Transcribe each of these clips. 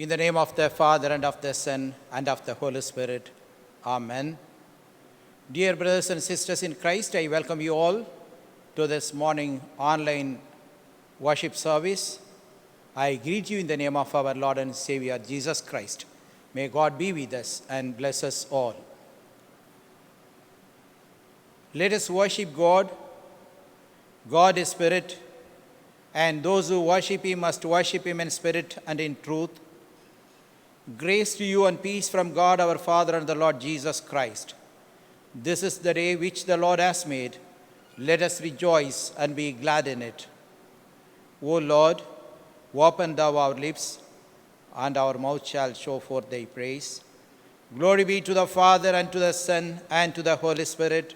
In the name of the Father, and of the Son, and of the Holy Spirit. Amen. Dear brothers and sisters in Christ, I welcome you all to this morning online worship service. I greet you in the name of our Lord and Savior, Jesus Christ. May God be with us and bless us all. Let us worship God. God is spirit, and those who worship him must worship him in spirit and in truth. Grace to you and peace from God our Father and the Lord Jesus Christ. This is the day which the Lord has made. Let us rejoice and be glad in it. O Lord, open thou our lips, and our mouth shall show forth thy praise. Glory be to the Father, and to the Son, and to the Holy Spirit,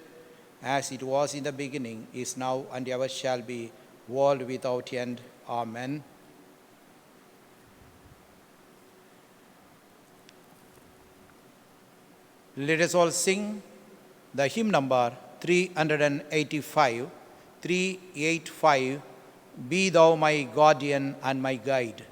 as it was in the beginning, is now, and ever shall be, world without end. Amen. Let us all sing the hymn number 385, 385, Be Thou My Guardian and My Guide.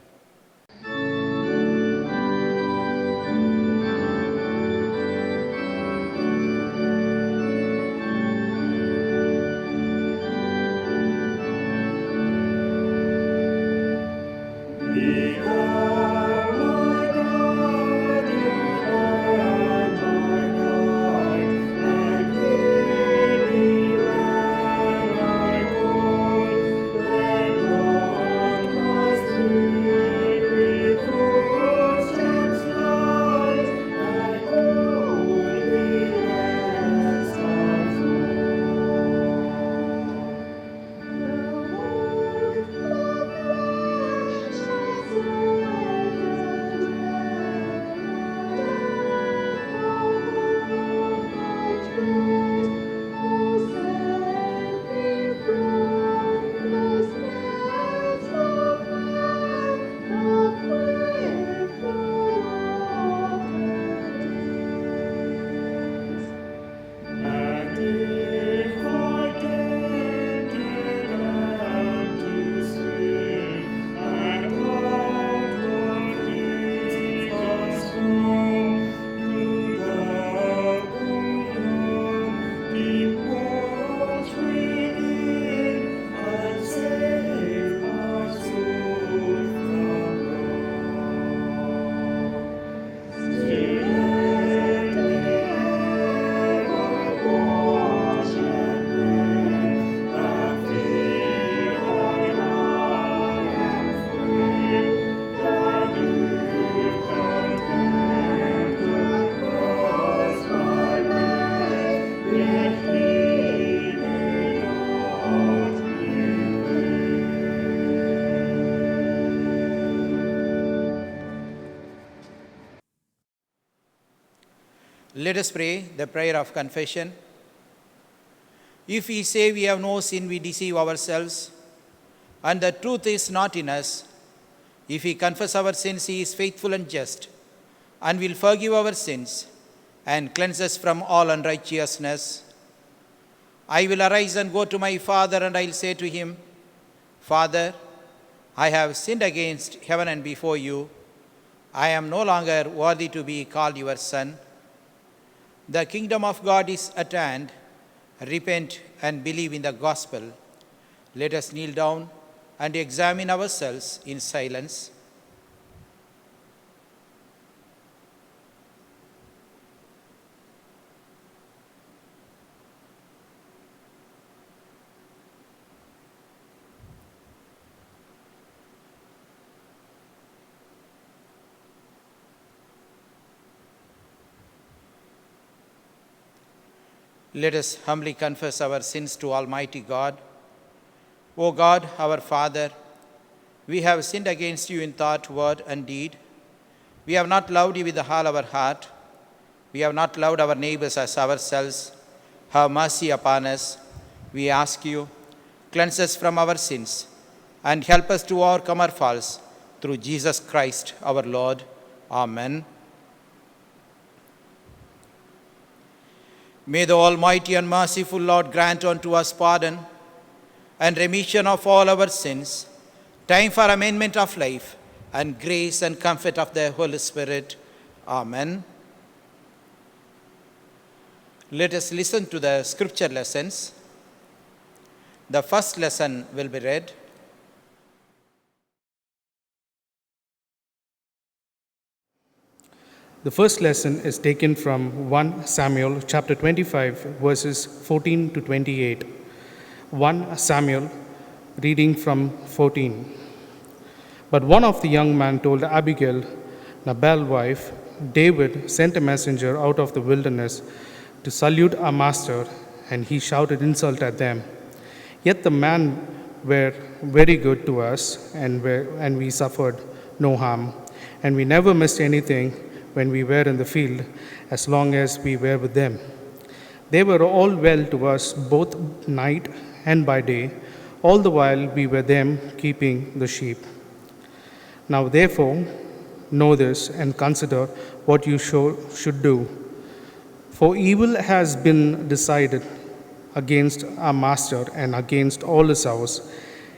Let us pray the prayer of confession. If we say we have no sin, we deceive ourselves, and the truth is not in us. If we confess our sins, he is faithful and just, and will forgive our sins and cleanse us from all unrighteousness. I will arise and go to my father, and I will say to him, Father, I have sinned against heaven and before you. I am no longer worthy to be called your son. The kingdom of God is at hand. Repent and believe in the gospel. Let us kneel down and examine ourselves in silence. Let us humbly confess our sins to Almighty God. O God, our Father, we have sinned against you in thought, word, and deed. We have not loved you with all our heart. We have not loved our neighbors as ourselves. Have mercy upon us. We ask you, cleanse us from our sins, and help us to overcome our faults through Jesus Christ our Lord. Amen. May the Almighty and merciful Lord grant unto us pardon and remission of all our sins, time for amendment of life, and grace and comfort of the Holy Spirit. Amen. Let us listen to the scripture lessons. The first lesson will be read. The first lesson is taken from 1 Samuel chapter 25, verses 14 to 28. 1 Samuel, reading from 14. But one of the young men told Abigail, Nabal's wife, David sent a messenger out of the wilderness to salute our master, and he shouted insult at them. Yet the men were very good to us, and we suffered no harm, and we never missed anything when we were in the field, as long as we were with them. They were all well to us both night and by day, all the while we were them keeping the sheep. Now therefore, know this and consider what you should do. For evil has been decided against our master and against all his house.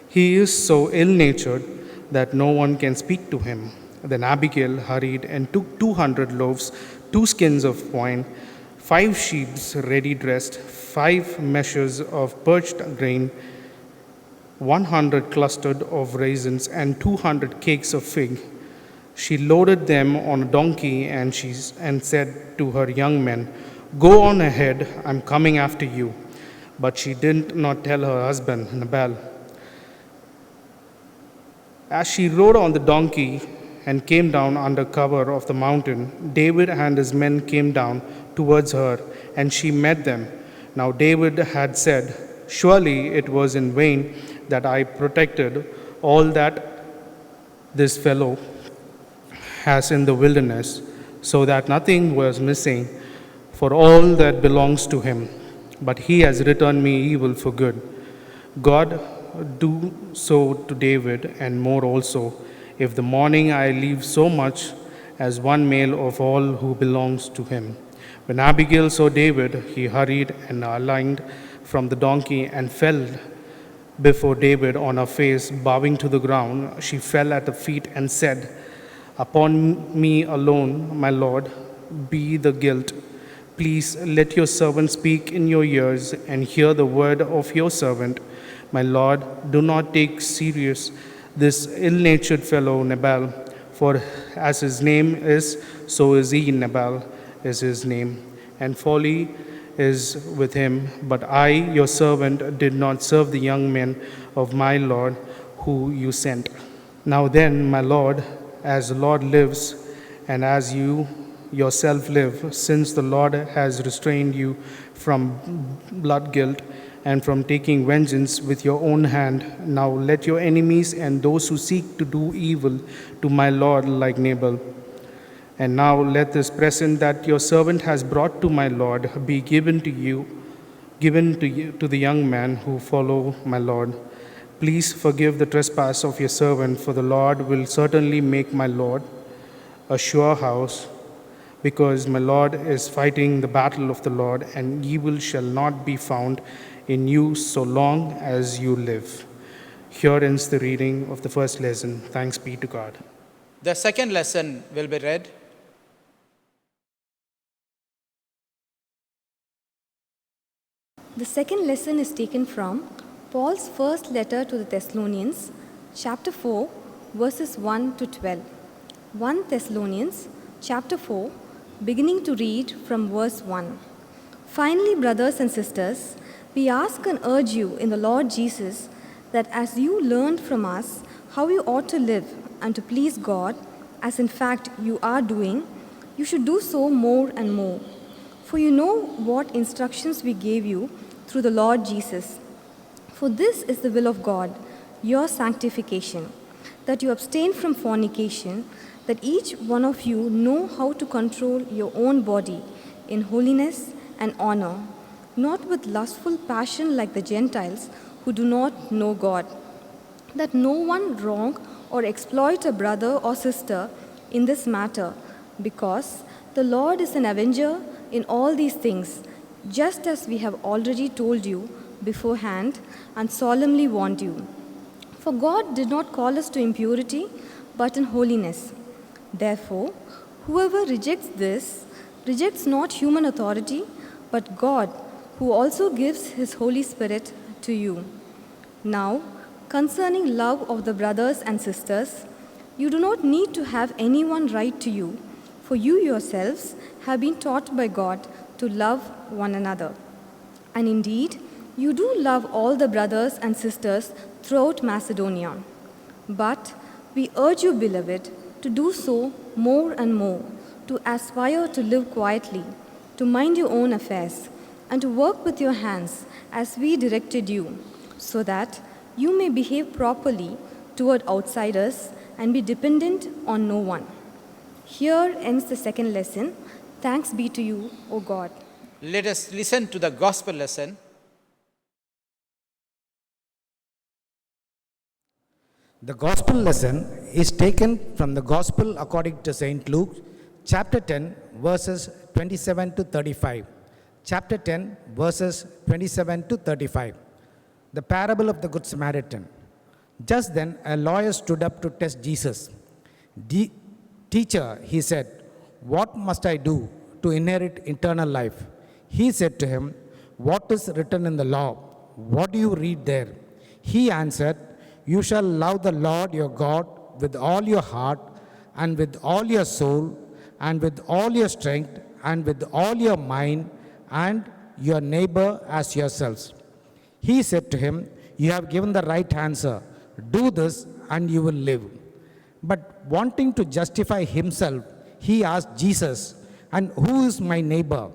He is so ill-natured that no one can speak to him. Then Abigail hurried and took 200 loaves, 2 skins of wine, 5 sheeps ready dressed, 5 measures of parched grain, 100 clusters of raisins, and 200 cakes of fig. She loaded them on a donkey and said to her young men, Go on ahead, I'm coming after you. But she did not tell her husband, Nabal. As she rode on the donkey and came down under cover of the mountain, David and his men came down towards her, and she met them. Now David had said, Surely it was in vain that I protected all that this fellow has in the wilderness, so that nothing was missing for all that belongs to him. But he has returned me evil for good. God do so to David, and more also, if the morning I leave so much as one male of all who belongs to him. When Abigail saw David, he hurried and alighted from the donkey and fell before David on her face, bowing to the ground. She fell at the feet and said, Upon me alone, my Lord, be the guilt. Please let your servant speak in your ears and hear the word of your servant. My Lord, do not take serious this ill-natured fellow Nabal, for as his name is, so is he. Nabal is his name, and folly is with him. But I, your servant, did not serve the young men of my Lord who you sent. Now then, my Lord, as the Lord lives, and as you yourself live, since the Lord has restrained you from blood guilt and from taking vengeance with your own hand, now let your enemies and those who seek to do evil to my Lord like Nabal. And now let this present that your servant has brought to my Lord be given to the young man who follow my Lord. Please forgive the trespass of your servant, for the Lord will certainly make my Lord a sure house, because my Lord is fighting the battle of the Lord, and evil shall not be found in you so long as you live. Here ends the reading of the first lesson. Thanks be to God. The second lesson will be read. The second lesson is taken from Paul's first letter to the Thessalonians, chapter 4, verses 1 to 12. 1 Thessalonians, chapter 4, beginning to read from verse 1. Finally, brothers and sisters, we ask and urge you in the Lord Jesus that as you learned from us how you ought to live and to please God, as in fact you are doing, you should do so more and more. For you know what instructions we gave you through the Lord Jesus. For this is the will of God, your sanctification, that you abstain from fornication, that each one of you know how to control your own body in holiness and honor, not with lustful passion like the Gentiles who do not know God, that no one wrong or exploit a brother or sister in this matter, because the Lord is an avenger in all these things, just as we have already told you beforehand and solemnly warned you. For God did not call us to impurity, but in holiness. Therefore, whoever rejects this rejects not human authority, but God, who also gives his Holy Spirit to you. Now, concerning love of the brothers and sisters, you do not need to have anyone write to you, for you yourselves have been taught by God to love one another. And indeed, you do love all the brothers and sisters throughout Macedonia. But we urge you, beloved, to do so more and more, to aspire to live quietly, to mind your own affairs, and to work with your hands as we directed you, so that you may behave properly toward outsiders and be dependent on no one. Here ends the second lesson. Thanks be to you, O God. Let us listen to the gospel lesson. The gospel lesson is taken from the gospel according to St. Luke, chapter 10, verses 27 to 35. Chapter 10, verses 27 to 35. The parable of the Good Samaritan. Just then, a lawyer stood up to test Jesus. Teacher, he said, what must I do to inherit eternal life? He said to him, what is written in the law? What do you read there? He answered, you shall love the Lord your God with all your heart and with all your soul and with all your strength and with all your mind and your neighbor as yourselves. He said to him, you have given the right answer. Do this and you will live. But wanting to justify himself, he asked Jesus, and who is my neighbor?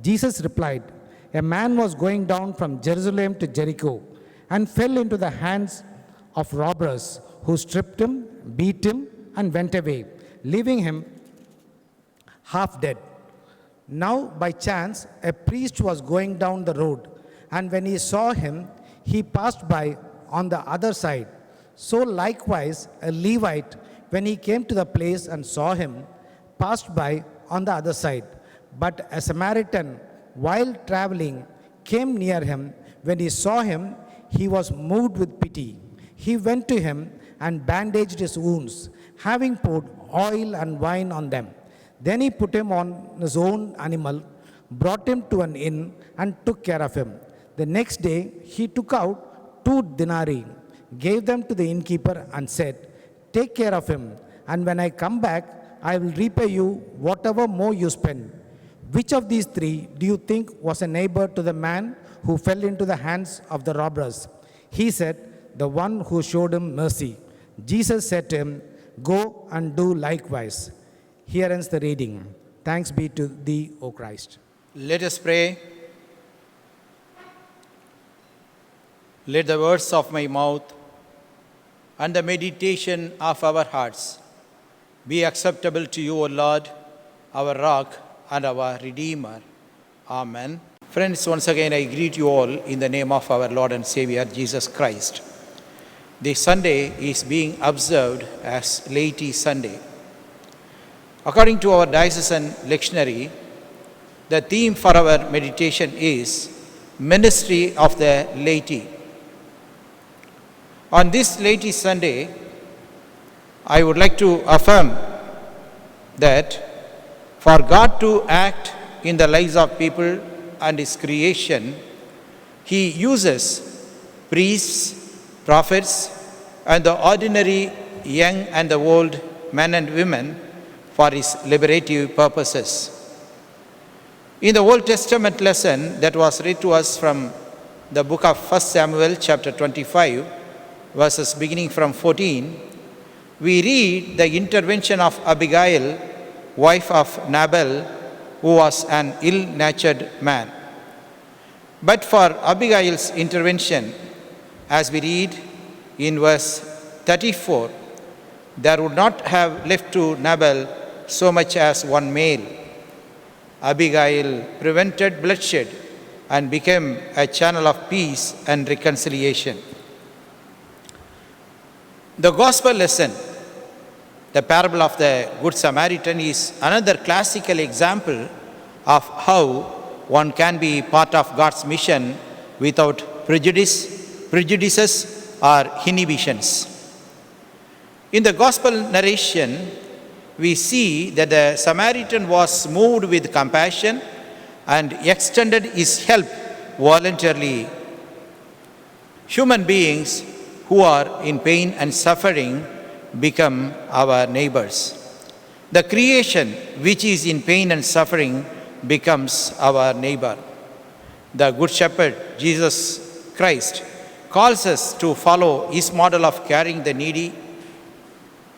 Jesus replied, a man was going down from Jerusalem to Jericho and fell into the hands of robbers who stripped him, beat him, and went away, leaving him half dead. Now, by chance, a priest was going down the road, and when he saw him, he passed by on the other side. So likewise, a Levite, when he came to the place and saw him, passed by on the other side. But a Samaritan, while traveling, came near him. When he saw him, he was moved with pity. He went to him and bandaged his wounds, having poured oil and wine on them. Then he put him on his own animal, brought him to an inn, and took care of him. The next day he took out 2 denarii, gave them to the innkeeper, and said, take care of him, and when I come back, I will repay you whatever more you spend. Which of these 3 do you think was a neighbor to the man who fell into the hands of the robbers? He said, the one who showed him mercy. Jesus said to him, go and do likewise. Here ends the reading. Thanks be to thee, O Christ. Let us pray. Let the words of my mouth and the meditation of our hearts be acceptable to you, O Lord, our rock and our Redeemer. Amen. Friends, once again I greet you all in the name of our Lord and Savior, Jesus Christ. This Sunday is being observed as Laity Sunday. According to our diocesan lectionary, the theme for our meditation is Ministry of the Laity. On this Laity Sunday, I would like to affirm that for God to act in the lives of people and His creation, He uses priests, prophets, and the ordinary young and the old men and women for His liberative purposes. In the Old Testament lesson that was read to us from the book of 1 Samuel chapter 25, verses beginning from 14, we read the intervention of Abigail, wife of Nabal, who was an ill-natured man. But for Abigail's intervention, as we read in verse 34, there would not have left to Nabal so much as one male. Abigail prevented bloodshed and became a channel of peace and reconciliation. The gospel lesson, the parable of the Good Samaritan, is another classical example of how one can be part of God's mission without prejudices or inhibitions. In the gospel narration, we see that the Samaritan was moved with compassion and extended his help voluntarily. Human beings who are in pain and suffering become our neighbors. The creation which is in pain and suffering becomes our neighbor. The Good Shepherd, Jesus Christ, calls us to follow his model of caring the needy.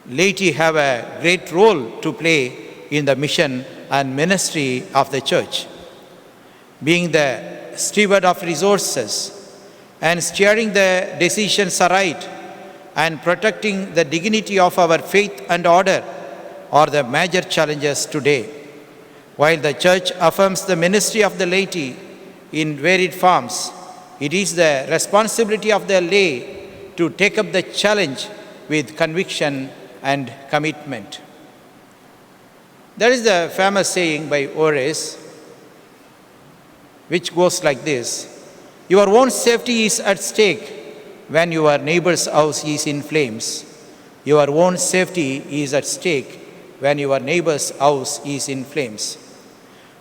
Laity have a great role to play in the mission and ministry of the church. Being the steward of resources and steering the decisions aright and protecting the dignity of our faith and order are the major challenges today. While the church affirms the ministry of the laity in varied forms, it is the responsibility of the lay to take up the challenge with conviction and commitment. There is the famous saying by Horace, which goes like this: your own safety is at stake when your neighbor's house is in flames. Your own safety is at stake when your neighbor's house is in flames.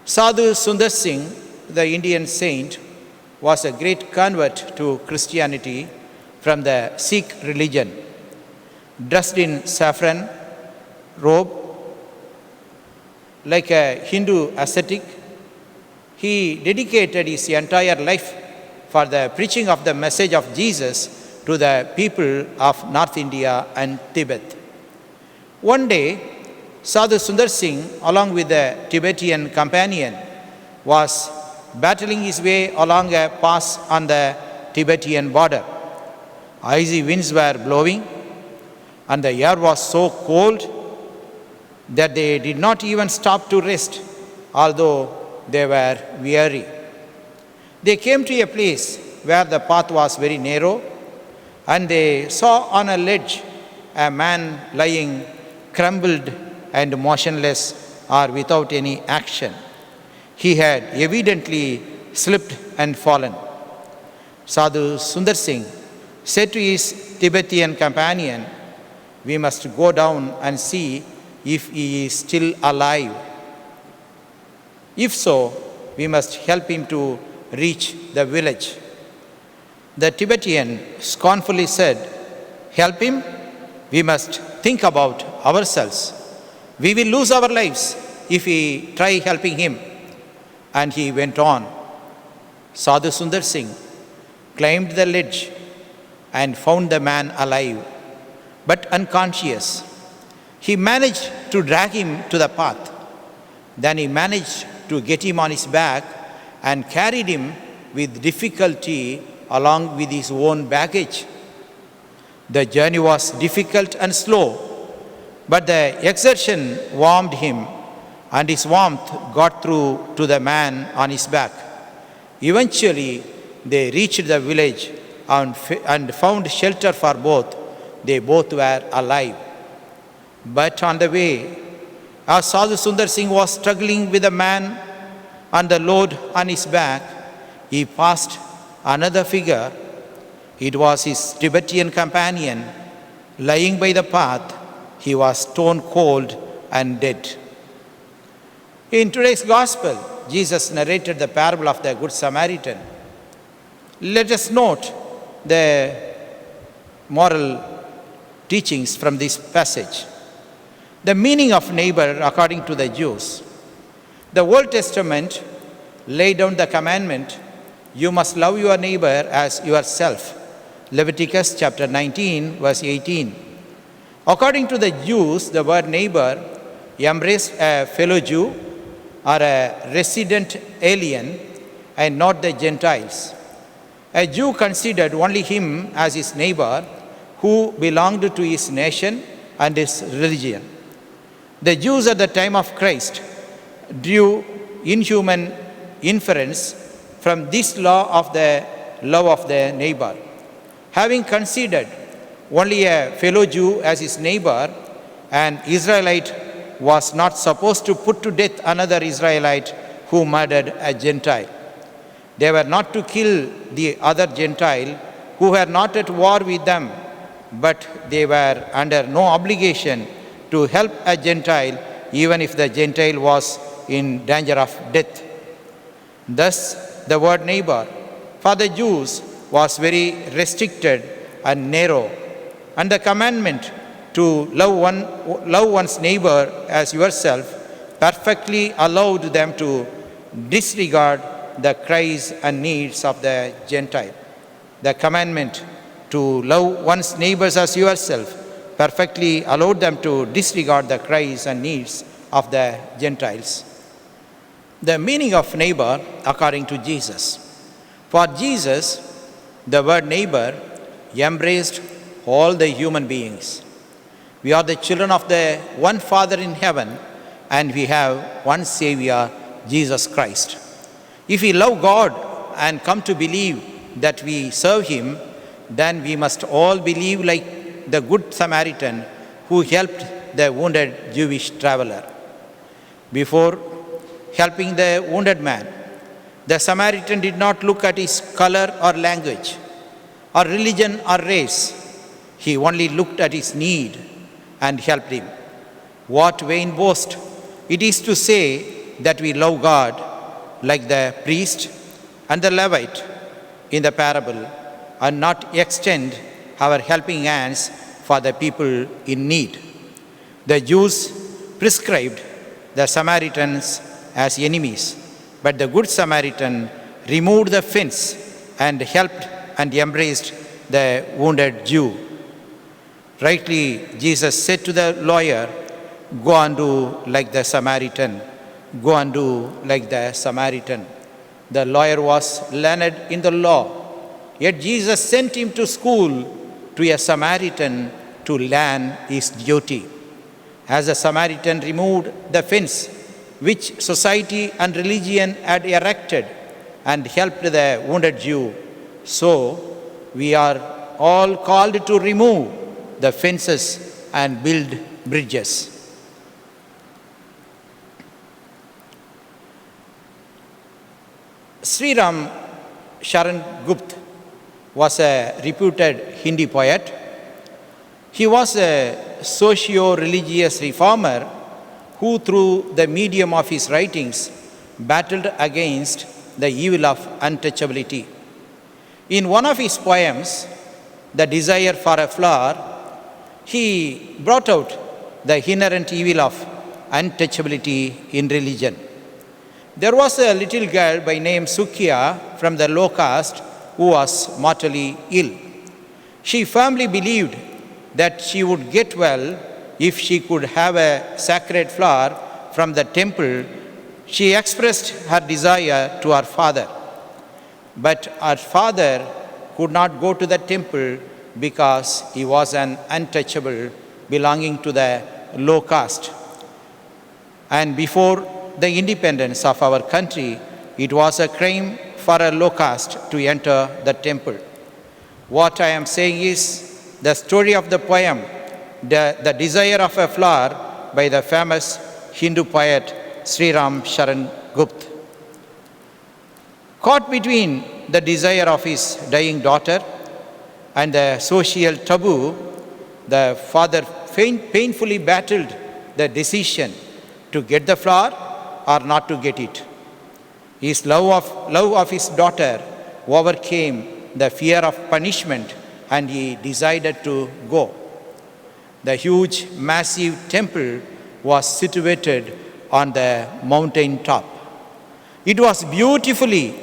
Sadhu Sundar Singh, the Indian saint, was a great convert to Christianity from the Sikh religion. Dressed in saffron robe, like a Hindu ascetic, he dedicated his entire life for the preaching of the message of Jesus to the people of North India and Tibet. One day, Sadhu Sundar Singh, along with a Tibetan companion, was battling his way along a pass on the Tibetan border. Icy winds were blowing, and the air was so cold that they did not even stop to rest, although they were weary. They came to a place where the path was very narrow, and they saw on a ledge a man lying crumbled and motionless or without any action. He had evidently slipped and fallen. Sadhu Sundar Singh said to his Tibetan companion, "We must go down and see if he is still alive. If so, we must help him to reach the village." The Tibetan scornfully said, "Help him? We must think about ourselves. We will lose our lives if we try helping him." And he went on. Sadhu Sundar Singh climbed the ledge and found the man alive, but unconscious. He managed to drag him to the path. Then he managed to get him on his back and carried him with difficulty along with his own baggage. The journey was difficult and slow, but the exertion warmed him, and his warmth got through to the man on his back. Eventually, they reached the village and found shelter for both. They both were alive. But on the way, as Sadhu Sundar Singh was struggling with the man and the load on his back, he passed another figure. It was his Tibetan companion lying by the path. He was stone cold and dead. In today's gospel, Jesus narrated the parable of the Good Samaritan. Let us note the moral teachings from this passage. The meaning of neighbor according to the Jews. The Old Testament laid down the commandment, "You must love your neighbor as yourself." Leviticus chapter 19, verse 18. According to the Jews, the word neighbor embraced a fellow Jew or a resident alien and not the Gentiles. A Jew considered only him as his neighbor who belonged to his nation and his religion. The Jews at the time of Christ drew inhuman inference from this law of the love of the neighbor. Having considered only a fellow Jew as his neighbor, an Israelite was not supposed to put to death another Israelite who murdered a Gentile. They were not to kill the other Gentile who were not at war with them, but they were under no obligation to help a Gentile, even if the Gentile was in danger of death. Thus, the word neighbor for the Jews was very restricted and narrow, and the commandment to love one's neighbor as yourself perfectly allowed them to disregard the cries and needs of the Gentile. The commandment to love one's neighbors as yourself perfectly allowed them to disregard the cries and needs of the Gentiles. The meaning of neighbor according to Jesus. For Jesus, the word neighbor embraced all the human beings. We are the children of the one Father in heaven, and we have one Savior, Jesus Christ. If we love God and come to believe that we serve Him, then we must all believe like the Good Samaritan who helped the wounded Jewish traveler. Before helping the wounded man, the Samaritan did not look at his color or language, or religion or race. He only looked at his need and helped him. What vain boast it is to say that we love God like the priest and the Levite in the parable, and not extend our helping hands for the people in need. The Jews prescribed the Samaritans as enemies, but the Good Samaritan removed the fence and helped and embraced the wounded Jew. Rightly, Jesus said to the lawyer, "Go and do like the Samaritan. Go and do like the Samaritan." The lawyer was learned in the law, yet Jesus sent him to school to a Samaritan to learn his duty. As the Samaritan removed the fence which society and religion had erected and helped the wounded Jew, so we are all called to remove the fences and build bridges. Sriram Sharan Gupta was a reputed Hindi poet. He was a socio-religious reformer who, through the medium of his writings, battled against the evil of untouchability. In one of his poems, The Desire for a Flower, he brought out the inherent evil of untouchability in religion. There was a little girl by name Sukya from the low caste who was mortally ill. She firmly believed that she would get well if she could have a sacred flower from the temple. She expressed her desire to her father, but her father could not go to the temple because he was an untouchable belonging to the low caste. And before the independence of our country, it was a crime for a low caste to enter the temple. What I am saying is the story of the poem, The Desire of a Flower, by the famous Hindu poet Sriram Sharan Gupta. Caught between the desire of his dying daughter and the social taboo, the father painfully battled the decision to get the flower or not to get it. His love of his daughter overcame the fear of punishment, and he decided to go. The huge, massive temple was situated on the mountain top. It was beautifully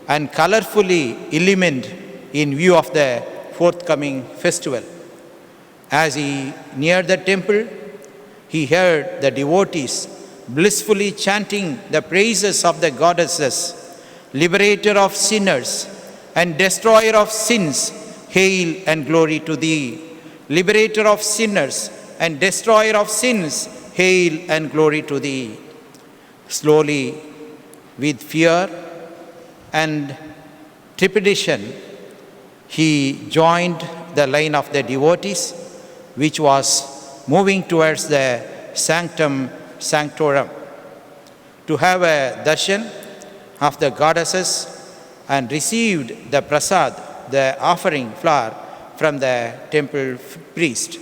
and colorfully illumined in view of the forthcoming festival. As he neared the temple, he heard the devotees blissfully chanting the praises of the goddesses, liberator of sinners and destroyer of sins, hail and glory to thee. Liberator of sinners and destroyer of sins, hail and glory to thee. Slowly, with fear and trepidation, he joined the line of the devotees, which was moving towards the sanctum sanctorum to have a darshan of the goddesses, and received the prasad, the offering flower, from the temple priest.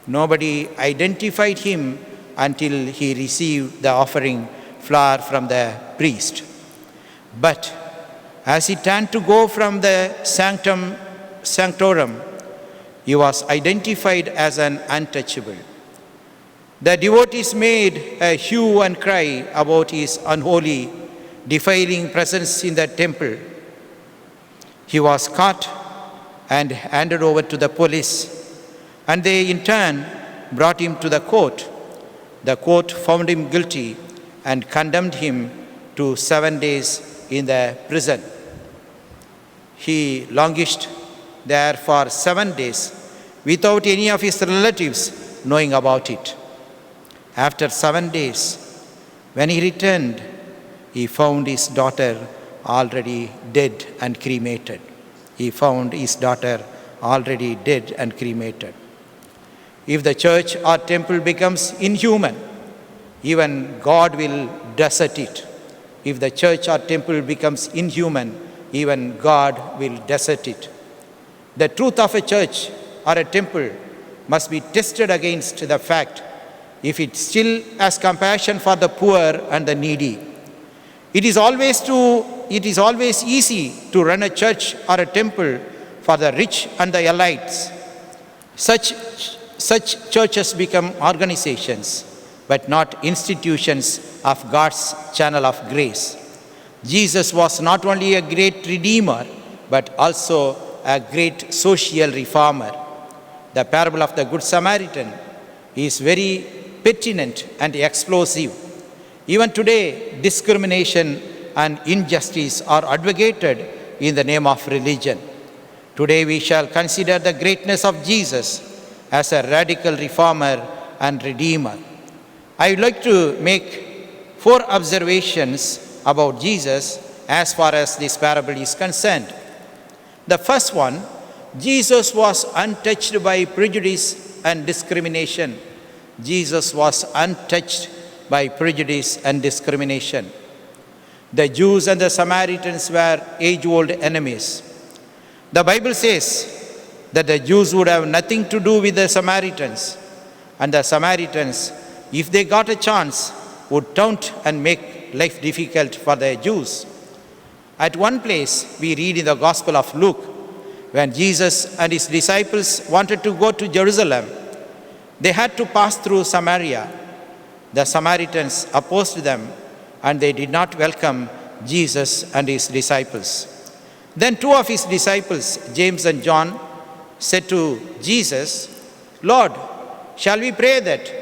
Nobody identified him until he received the offering flour from the priest. But as he turned to go from the sanctorum, he was identified as an untouchable. The devotees made a hue and cry about his unholy, defiling presence in the temple. He was caught and handed over to the police, and they in turn brought him to the court. The court found him guilty and condemned him to 7 days in the prison. He languished there for 7 days without any of his relatives knowing about it. After 7 days, when he returned, he found his daughter already dead and cremated. He found his daughter already dead and cremated. If the church or temple becomes inhuman, even God will desert it. If the church or temple becomes inhuman, even God will desert it. The truth of a church or a temple must be tested against the fact if it still has compassion for the poor and the needy. It is always easy to run a church or a temple for the rich and the elites. Such churches become organizations, but not institutions of God's channel of grace. Jesus was not only a great redeemer, but also a great social reformer. The parable of the Good Samaritan is very pertinent and explosive. Even today, discrimination and injustice are advocated in the name of religion. Today we shall consider the greatness of Jesus as a radical reformer and redeemer. I would like to make 4 observations about Jesus as far as this parable is concerned. The first one, Jesus was untouched by prejudice and discrimination. Jesus was untouched by prejudice and discrimination. The Jews and the Samaritans were age-old enemies. The Bible says that the Jews would have nothing to do with the Samaritans, and the Samaritans, if they got a chance, would taunt and make life difficult for the Jews. At one place, we read in the Gospel of Luke, when Jesus and his disciples wanted to go to Jerusalem, they had to pass through Samaria. The Samaritans opposed them, and they did not welcome Jesus and his disciples. Then 2 of his disciples, James and John, said to Jesus, "Lord, shall we pray that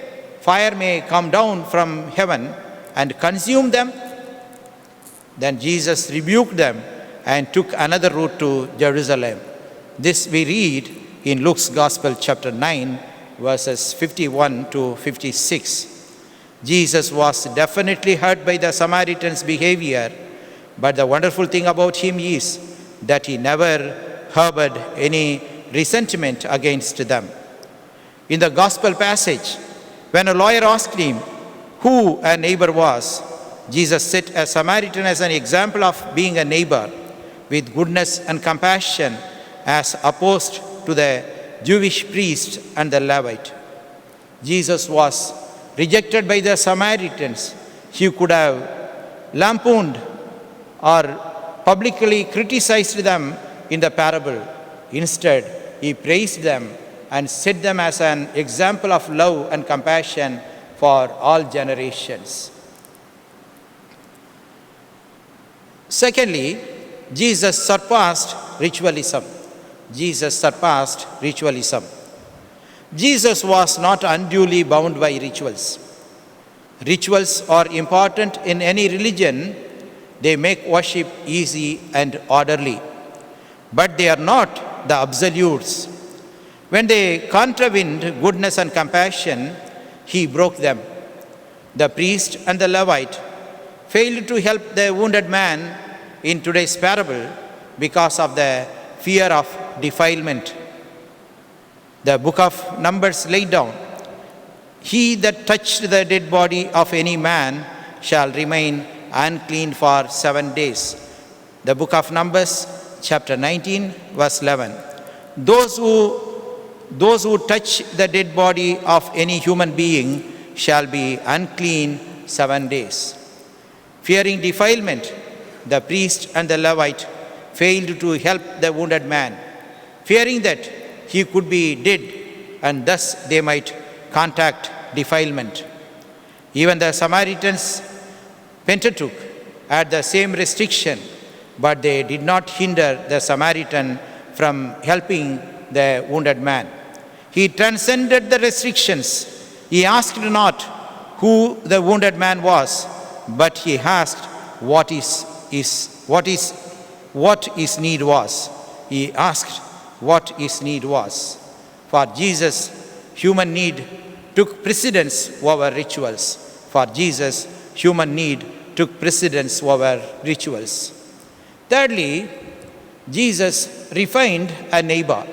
fire may come down from heaven and consume them?" Then Jesus rebuked them and took another route to Jerusalem. This we read in Luke's Gospel, chapter 9, verses 51 to 56. Jesus was definitely hurt by the Samaritans' behavior, but the wonderful thing about him is that he never harbored any resentment against them. In the Gospel passage, when a lawyer asked him who a neighbor was, Jesus set a Samaritan as an example of being a neighbor with goodness and compassion as opposed to the Jewish priest and the Levite. Jesus was rejected by the Samaritans. He could have lampooned or publicly criticized them in the parable. Instead, he praised them and set them as an example of love and compassion for all generations. Secondly, Jesus surpassed ritualism. Jesus surpassed ritualism. Jesus was not unduly bound by rituals. Rituals are important in any religion. They make worship easy and orderly. But they are not the absolutes. When they contravened goodness and compassion, he broke them. The priest and the Levite failed to help the wounded man in today's parable because of the fear of defilement. The book of Numbers laid down, "He that touched the dead body of any man shall remain unclean for 7 days." The book of Numbers, chapter 19, verse 11. Those who touch the dead body of any human being shall be unclean 7 days. Fearing defilement, the priest and the Levite failed to help the wounded man, fearing that he could be dead and thus they might contract defilement. Even the Samaritans, Pentateuch, had the same restriction, but they did not hinder the Samaritan from helping the wounded man. He transcended the restrictions. He asked not who the wounded man was, but he asked what his need was. He asked what his need was. For Jesus, human need took precedence over rituals. For Jesus, human need took precedence over rituals. Thirdly, Jesus redefined a neighbor.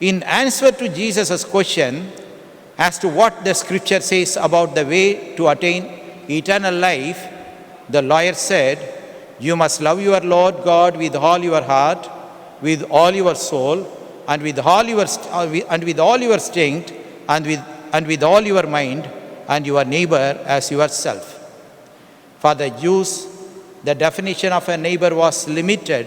In answer to Jesus' question as to what the scripture says about the way to attain eternal life, the lawyer said, "You must love your Lord God with all your heart, with all your soul, and with all your strength, and with all your mind, and your neighbor as yourself." For the Jews, the definition of a neighbor was limited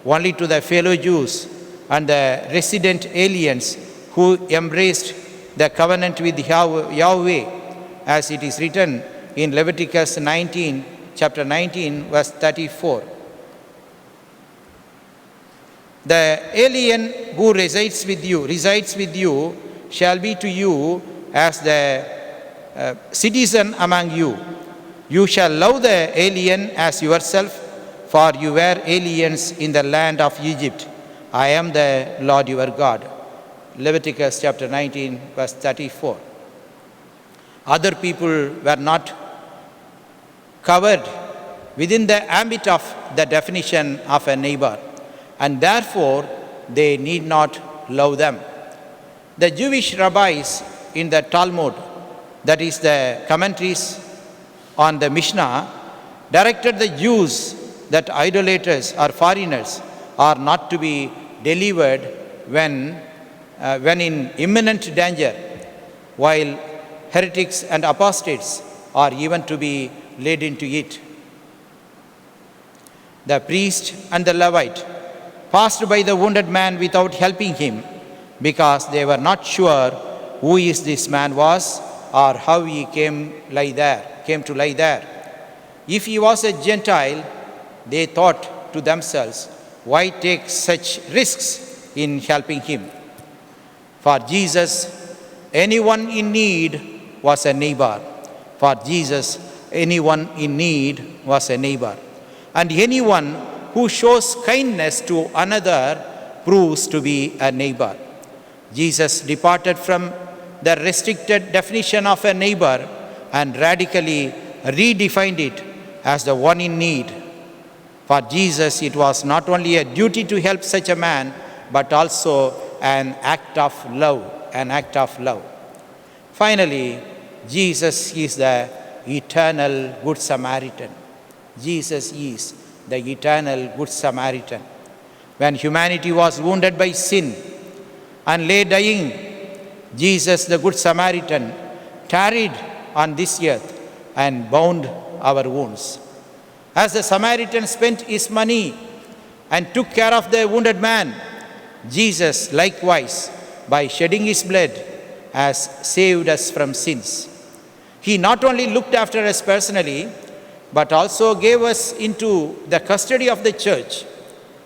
only to the fellow Jews and the resident aliens who embraced the covenant with Yahweh, as it is written in Leviticus 19, chapter 19, verse 34. The alien who resides with you shall be to you as the citizen among you. You shall love the alien as yourself, for you were aliens in the land of Egypt. I am the Lord your God. Leviticus chapter 19, verse 34. Other people were not covered within the ambit of the definition of a neighbor, and therefore they need not love them. The Jewish rabbis in the Talmud, that is the commentaries on the Mishnah, directed the Jews that idolaters or foreigners are not to be delivered when in imminent danger, while heretics and apostates are even to be led into it. The priest and the Levite passed by the wounded man without helping him, because they were not sure who this man was or how he came to lie there. If he was a Gentile, they thought to themselves, why take such risks in helping him? For Jesus, anyone in need was a neighbor. For Jesus, anyone in need was a neighbor. And anyone who shows kindness to another proves to be a neighbor. Jesus departed from the restricted definition of a neighbor and radically redefined it as the one in need. For Jesus, it was not only a duty to help such a man, but also an act of love. Finally, Jesus is the eternal Good Samaritan. Jesus is the eternal Good Samaritan. When humanity was wounded by sin and lay dying, Jesus, the Good Samaritan, tarried on this earth and bound our wounds. As the Samaritan spent his money and took care of the wounded man, Jesus likewise, by shedding his blood, has saved us from sins. He not only looked after us personally, but also gave us into the custody of the church,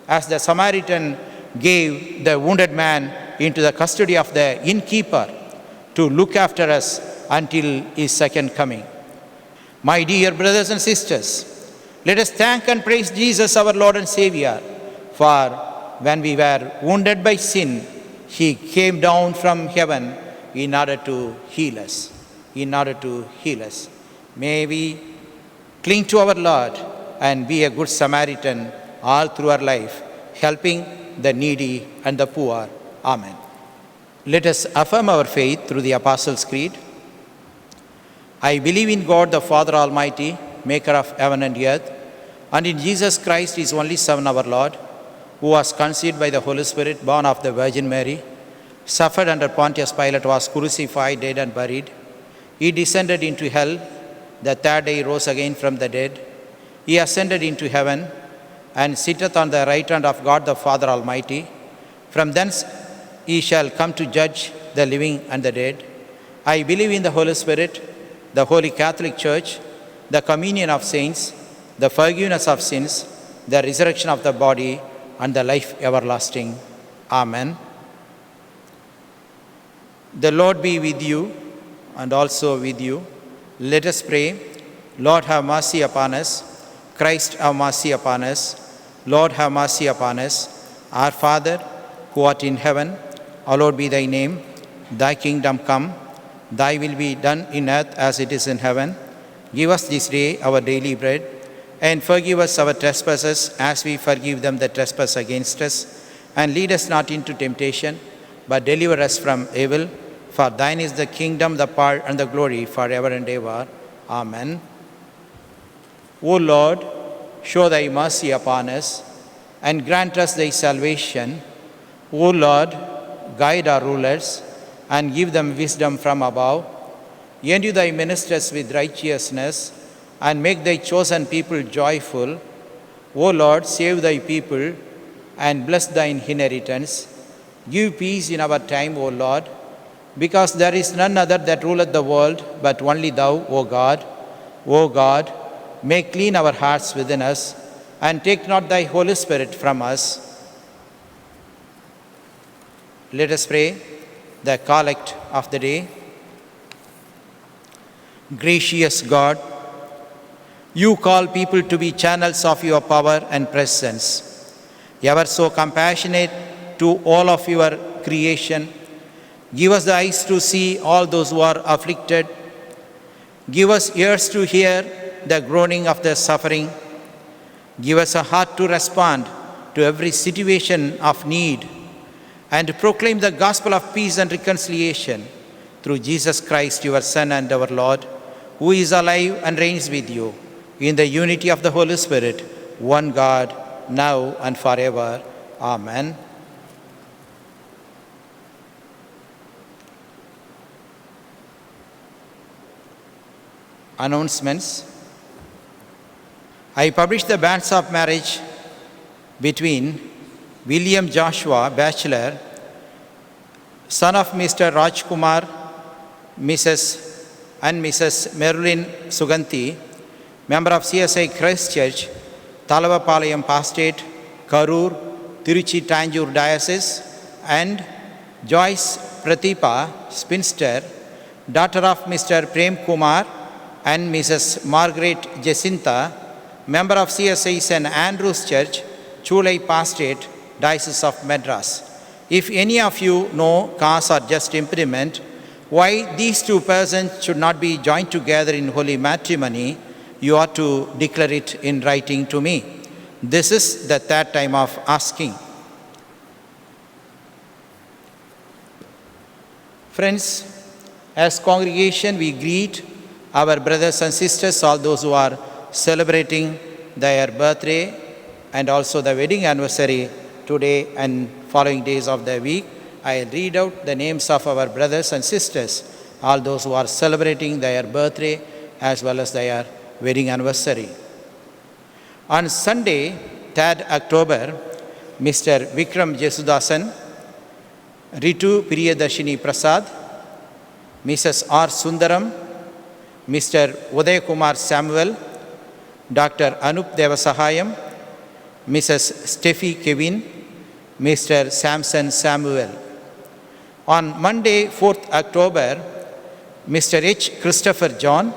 as the Samaritan gave the wounded man into the custody of the innkeeper to look after us until his second coming. My dear brothers and sisters, let us thank and praise Jesus, our Lord and Savior, for when we were wounded by sin, he came down from heaven in order to heal us. May we cling to our Lord and be a good Samaritan all through our life, helping the needy and the poor. Amen. Let us affirm our faith through the Apostles' Creed. I believe in God, the Father Almighty, maker of heaven and earth, and in Jesus Christ, his only Son, our Lord, who was conceived by the Holy Spirit, born of the Virgin Mary, suffered under Pontius Pilate, was crucified, dead, and buried. He descended into hell. The third day he rose again from the dead. He ascended into heaven and sitteth on the right hand of God the Father Almighty. From thence he shall come to judge the living and the dead. I believe in the Holy Spirit, the Holy Catholic Church, the communion of saints, the forgiveness of sins, the resurrection of the body, and the life everlasting. Amen. The Lord be with you and also with you. Let us pray. Lord, have mercy upon us. Christ, have mercy upon us. Lord, have mercy upon us. Our Father, who art in heaven, hallowed be thy name. Thy kingdom come. Thy will be done in earth as it is in heaven. Give us this day our daily bread, and forgive us our trespasses as we forgive them that trespass against us. And lead us not into temptation, but deliver us from evil. For thine is the kingdom, the power, and the glory forever and ever. Amen. O Lord, show thy mercy upon us, and grant us thy salvation. O Lord, guide our rulers, and give them wisdom from above. Endue thy ministers with righteousness, and make thy chosen people joyful. O Lord, save thy people, and bless thine inheritance. Give peace in our time, O Lord, because there is none other that ruleth the world, but only thou, O God. O God, make clean our hearts within us, and take not thy Holy Spirit from us. Let us pray the collect of the day. Gracious God, you call people to be channels of your power and presence. Ever so compassionate to all of your creation, give us the eyes to see all those who are afflicted. Give us ears to hear the groaning of the suffering. Give us a heart to respond to every situation of need, and to proclaim the gospel of peace and reconciliation through Jesus Christ, your Son and our Lord, who is alive and reigns with you in the unity of the Holy Spirit, one God, now and forever. Amen. Announcements. I published the banns of marriage between William Joshua, bachelor, son of Mr. Rajkumar, Mrs. and Mrs. Merlin Suganti, member of CSI Christ Church, Talavapalayam Pastate, Karur, Tiruchi Tanjore Diocese, and Joyce Pratipa, spinster, daughter of Mr. Prem Kumar and Mrs. Margaret Jacinta, member of CSI St. Andrew's Church, Chulai Pastate, Diocese of Madras. If any of you know cause or just impediment why these two persons should not be joined together in holy matrimony, you ought to declare it in writing to me. This is the third time of asking. Friends, as congregation we greet our brothers and sisters, all those who are celebrating their birthday and also the wedding anniversary today and following days of the week. I read out the names of our brothers and sisters, all those who are celebrating their birthday as well as their wedding anniversary. On Sunday, 3rd October, Mr. Vikram Jesudasan, Ritu Priyadarshini Prasad, Mrs. R. Sundaram, Mr. Uday Kumar Samuel, Dr. Anup Devasahayam, Mrs. Steffi Kevin, Mr. Samson Samuel. On Monday, 4th October, Mr. H. Christopher John,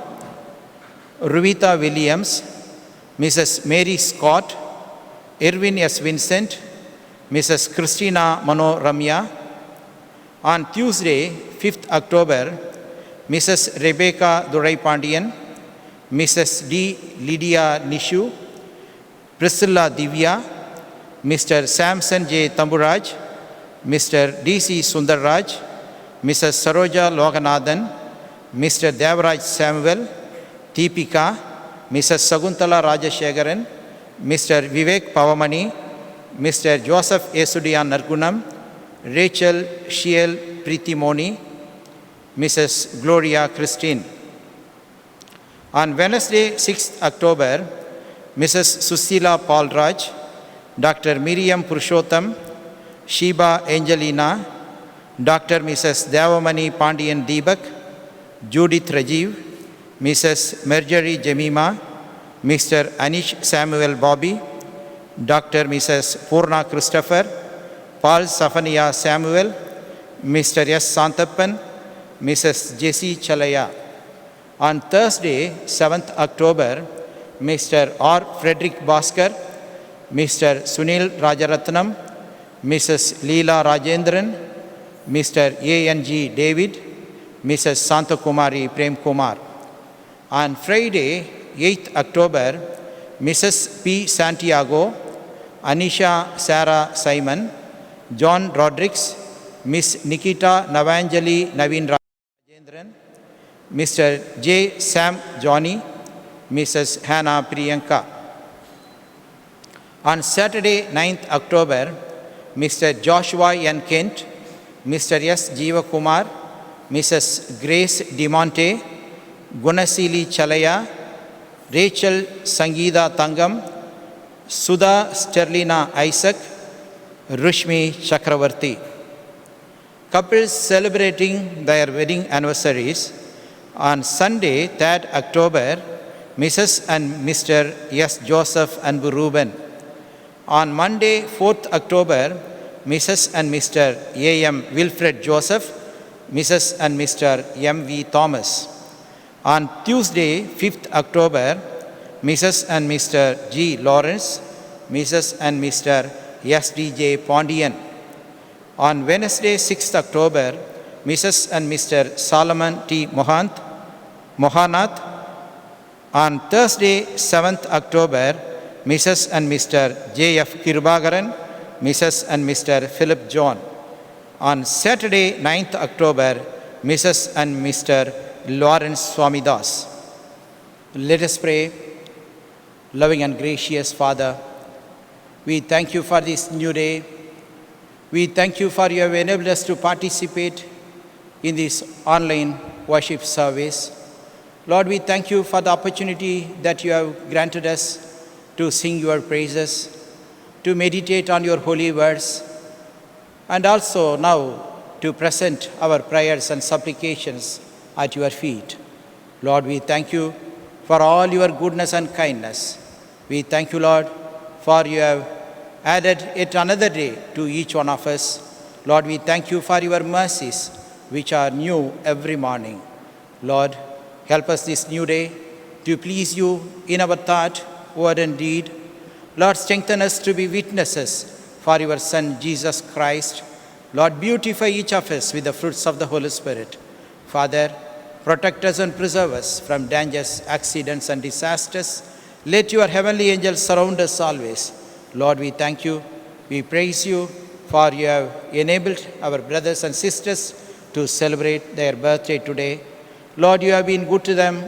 Ruvita Williams, Mrs. Mary Scott, Irwin S. Vincent, Mrs. Christina Manoramya. On Tuesday, 5th October, Mrs. Rebecca Durai Pandian, Mrs. D. Lydia Nishu, Priscilla Divya, Mr. Samson J. Tamburaj, Mr. D.C. Sundarraj, Mrs. Saroja Loganathan, Mr. Devraj Samuel, Deepika, Mrs. Saguntala Rajashekaran, Mr. Vivek Pavamani, Mr. Joseph Esudian Nargunam, Rachel Shiel Pritimoni, Mrs. Gloria Christine. On Wednesday, 6th October, Mrs. Susila Paulraj, Dr. Miriam Purushottam, Sheba Angelina, Dr. Mrs. Devamani Pandian Deepak, Judith Rajiv, Mrs. Marjorie Jemima, Mr. Anish Samuel Bobby, Dr. Mrs. Purna Christopher, Paul Safania Samuel, Mr. S. Santappan, Mrs. Jessie Chalaya. On Thursday, 7th October, Mr. R. Frederick Bhaskar, Mr. Sunil Rajaratnam, Mrs. Leela Rajendran, Mr. A.N.G. David, Mrs. Santakumari Prem Kumar. On Friday, 8th October, Mrs. P. Santiago, Anisha Sarah Simon, John Rodrigues, Miss Nikita Navanjali Naveen Rajendran, Mr. J. Sam Johnny, Mrs. Hannah Priyanka. On Saturday, 9th October, Mr. Joshua N. Kent, Mr. S. Jeeva Kumar, Mrs. Grace DeMonte, Gunasili Chalaya, Rachel Sangeeta Tangam, Sudha Sterlina Isaac, Rushmi Chakravarti. Couples celebrating their wedding anniversaries. On Sunday, 3rd October, Mrs. and Mr. S. Joseph and Ruben. On Monday, 4th October, Mrs. and Mr. A. M. Wilfred Joseph, Mrs. and Mr. M. V. Thomas. On Tuesday, 5th October, Mrs. and Mr. G. Lawrence, Mrs. and Mr. S. D. J. Pondian. On Wednesday, 6th October, Mrs. and Mr. Solomon T. Mohanath. On Thursday, 7th October, Mrs. and Mr. J. F. Kirubagaran, Mrs. and Mr. Philip John. On Saturday, 9th October, Mrs. and Mr. Lawrence Swamidas. Let us pray. Loving and gracious Father, we thank you for this new day. We thank you for you have enabled us to participate in this online worship service. Lord, we thank you for the opportunity that you have granted us to sing your praises, to meditate on your holy words, and also now to present our prayers and supplications at your feet. Lord, we thank you for all your goodness and kindness. We thank you, Lord, for you have added yet another day to each one of us. Lord, we thank you for your mercies, which are new every morning. Lord, help us this new day to please you in our thought, word, and deed. Lord, strengthen us to be witnesses for your Son, Jesus Christ. Lord, beautify each of us with the fruits of the Holy Spirit. Father, protect us and preserve us from dangers, accidents, and disasters. Let your heavenly angels surround us always. Lord, we thank you. We praise you for you have enabled our brothers and sisters to celebrate their birthday today. Lord, you have been good to them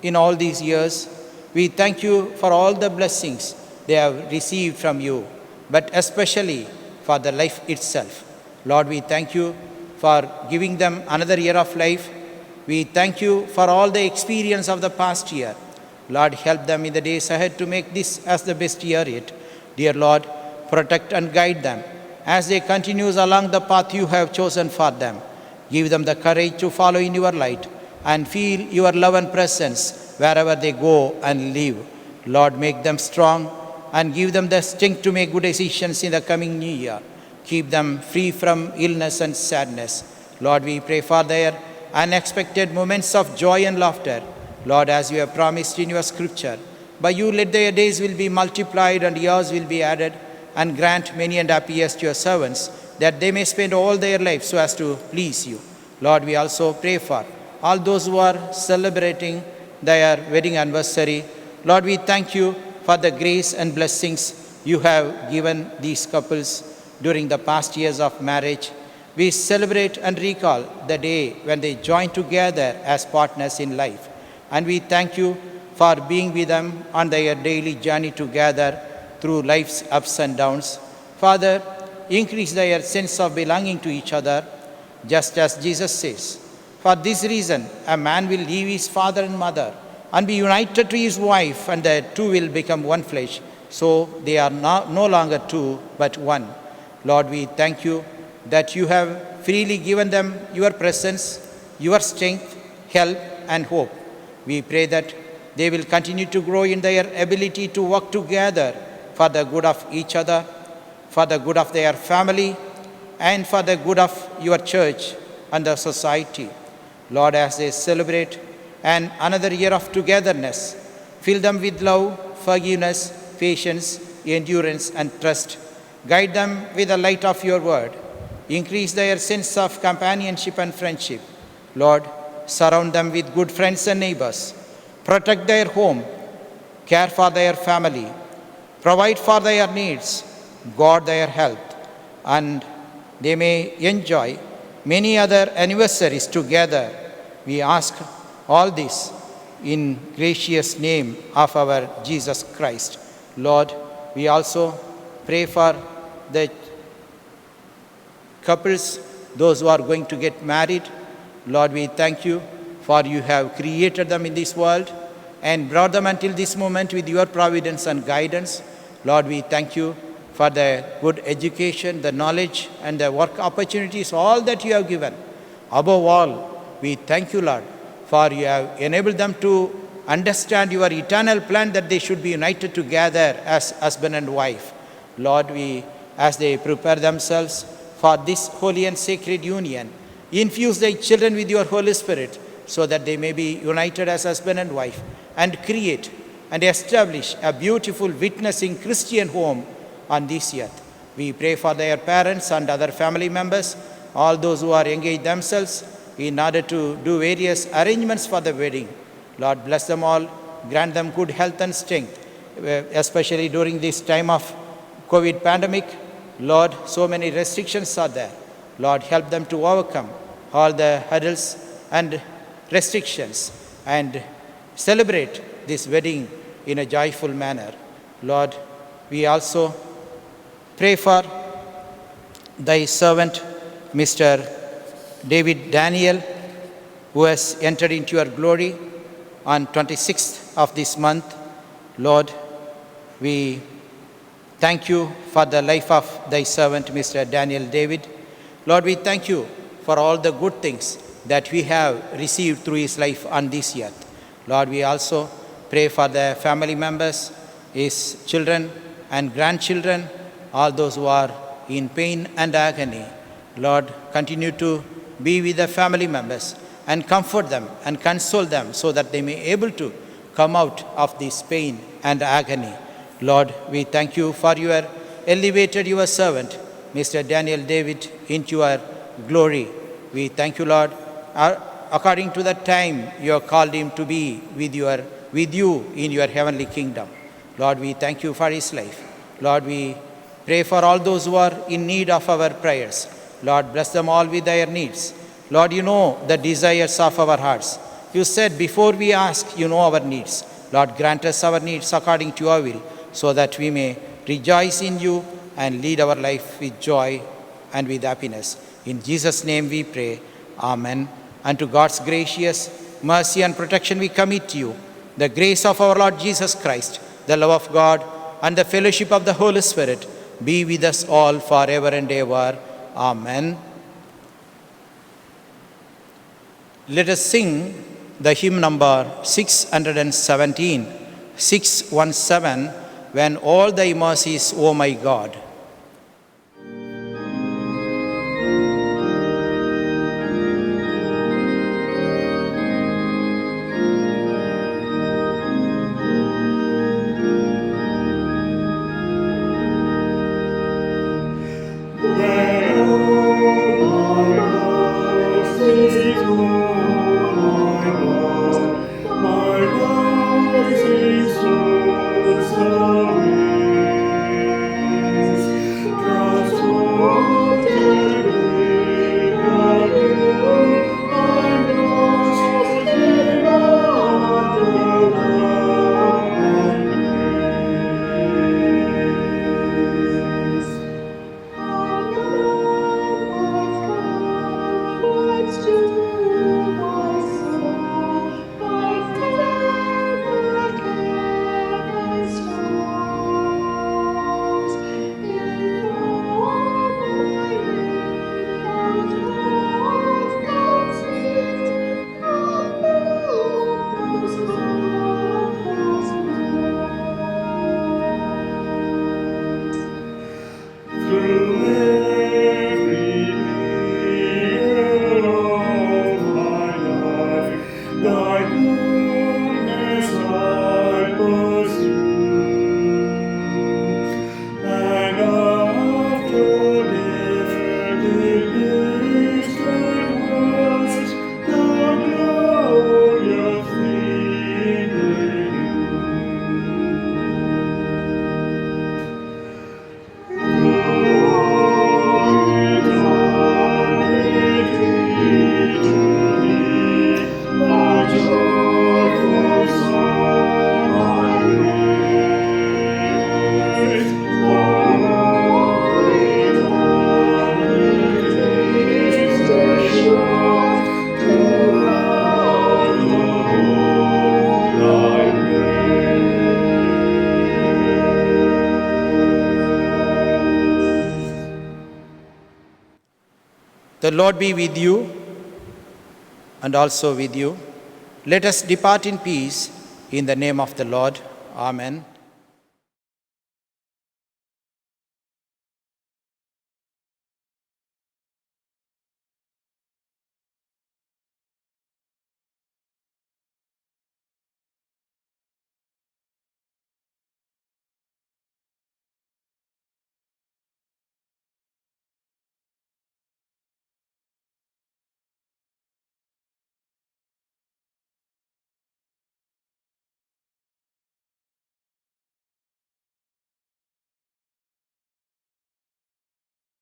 in all these years. We thank you for all the blessings they have received from you, but especially for the life itself. Lord, we thank you for giving them another year of life. We thank you for all the experience of the past year. Lord, help them in the days ahead to make this as the best year yet. Dear Lord, protect and guide them as they continue along the path you have chosen for them. Give them the courage to follow in your light and feel your love and presence wherever they go and live. Lord, make them strong and give them the strength to make good decisions in the coming new year. Keep them free from illness and sadness. Lord, we pray for their unexpected moments of joy and laughter. Lord, as you have promised in your scripture, by you let their days will be multiplied and years will be added, and grant many and happy years to your servants, that they may spend all their lives so as to please you. Lord, we also pray for all those who are celebrating their wedding anniversary. Lord, we thank you for the grace and blessings you have given these couples during the past years of marriage. We celebrate and recall the day when they joined together as partners in life. And we thank you for being with them on their daily journey together through life's ups and downs. Father, increase their sense of belonging to each other, just as Jesus says. For this reason, a man will leave his father and mother and be united to his wife, and the two will become one flesh. So they are no longer two, but one. Lord, we thank you that you have freely given them your presence, your strength, help, and hope. We pray that they will continue to grow in their ability to work together for the good of each other, for the good of their family, and for the good of your church and the society. Lord, as they celebrate another year of togetherness, fill them with love, forgiveness, patience, endurance, and trust. Guide them with the light of your word. Increase their sense of companionship and friendship. Lord, surround them with good friends and neighbors. Protect their home, care for their family, provide for their needs, guard their health, and they may enjoy many other anniversaries together. We ask all this in gracious name of our Jesus Christ. Lord, we also pray for the couples, those who are going to get married. Lord, we thank you for you have created them in this world and brought them until this moment with your providence and guidance. Lord, we thank you for the good education, the knowledge, and the work opportunities, all that you have given. Above all, we thank you, Lord, for you have enabled them to understand your eternal plan that they should be united together as husband and wife. Lord, as they prepare themselves for this holy and sacred union, infuse their children with your Holy Spirit so that they may be united as husband and wife and create and establish a beautiful witnessing Christian home on this earth. We pray for their parents and other family members, all those who are engaged themselves in order to do various arrangements for the wedding. Lord, bless them all, grant them good health and strength, especially during this time of COVID pandemic. Lord, so many restrictions are there. Lord, help them to overcome all the hurdles and restrictions and celebrate this wedding in a joyful manner. Lord, we also pray for thy servant, Mr. David Daniel, who has entered into your glory on 26th of this month. Lord, we thank you for the life of thy servant, Mr. Daniel David. Lord, we thank you for all the good things that we have received through his life on this earth. Lord, we also pray for the family members, his children and grandchildren, all those who are in pain and agony. Lord, continue to be with the family members and comfort them and console them so that they may be able to come out of this pain and agony. Lord, we thank you for your elevated your servant, Mr. Daniel David, into your glory. We thank you, Lord, according to the time you have called him to be with you in your heavenly kingdom. Lord, we thank you for his life. Lord, we pray for all those who are in need of our prayers. Lord, bless them all with their needs. Lord, you know the desires of our hearts. You said before we ask, you know our needs. Lord, grant us our needs according to your will, so that we may rejoice in you and lead our life with joy and with happiness. In Jesus' name we pray. Amen. And to God's gracious mercy and protection we commit to you the grace of our Lord Jesus Christ, the love of God, and the fellowship of the Holy Spirit be with us all forever and ever. Amen. Let us sing the hymn number 617, 617, When All Thy Mercies, O My God. My voice is so sorry. The Lord be with you and also with you. Let us depart in peace in the name of the Lord. Amen.